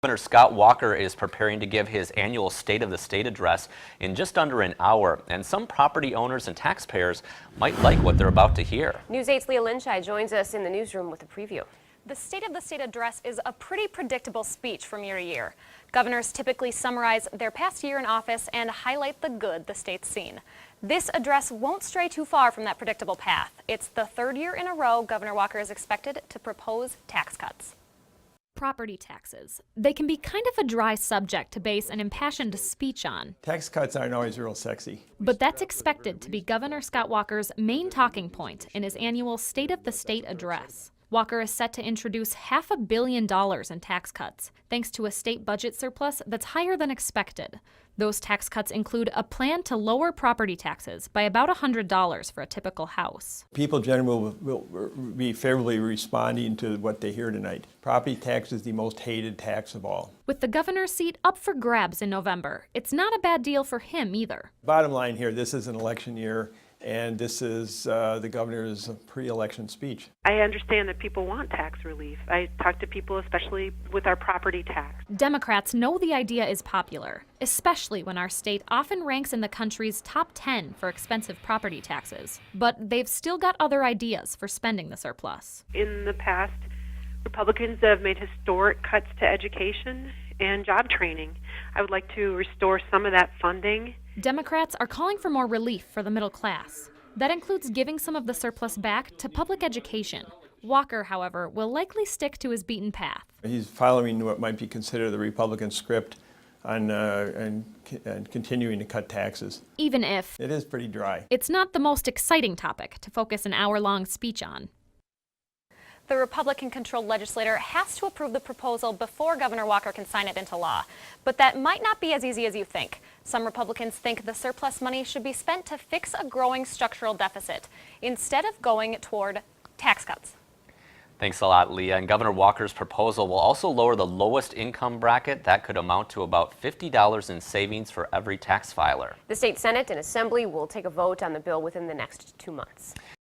Governor Scott Walker is preparing to give his annual State of the State address in just under an hour, and some property owners and taxpayers might like what they're about to hear. News 8's Leah Lynchai joins us in the newsroom with a preview. The State of the State address is a pretty predictable speech from year to year. Governors typically summarize their past year in office and highlight the good the state's seen. This address won't stray too far from that predictable path. It's the third year in a row Governor Walker is expected to propose tax cuts. Property taxes. They can be kind of a dry subject to base an impassioned speech on. Tax cuts aren't always real sexy. But that's expected to be Governor Scott Walker's main talking point in his annual State of the State address. Walker is set to introduce $500 million in tax cuts, thanks to a state budget surplus that's higher than expected. Those tax cuts include a plan to lower property taxes by about $100 for a typical house. People generally will be favorably responding to what they hear tonight. Property tax is the most hated tax of all. With the governor's seat up for grabs in November, it's not a bad deal for him either. Bottom line here, this is an election year, and this is the governor's pre-election speech. I understand that people want tax relief. I talk to people, especially with our property tax. Democrats know the idea is popular, especially when our state often ranks in the country's top 10 for expensive property taxes. But they've still got other ideas for spending the surplus. In the past, Republicans have made historic cuts to education and job training. I would like to restore some of that funding. Democrats are calling for more relief for the middle class. That includes giving some of the surplus back to public education. Walker, however, will likely stick to his beaten path. He's following what might be considered the Republican script on and continuing to cut taxes. Even if it is pretty dry. It's not the most exciting topic to focus an hour-long speech on. The Republican-controlled legislature has to approve the proposal before Governor Walker can sign it into law. But that might not be as easy as you think. Some Republicans think the surplus money should be spent to fix a growing structural deficit, instead of going toward tax cuts. Thanks a lot, Leah. And Governor Walker's proposal will also lower the lowest income bracket. That could amount to about $50 in savings for every tax filer. The state Senate and Assembly will take a vote on the bill within the next 2 months.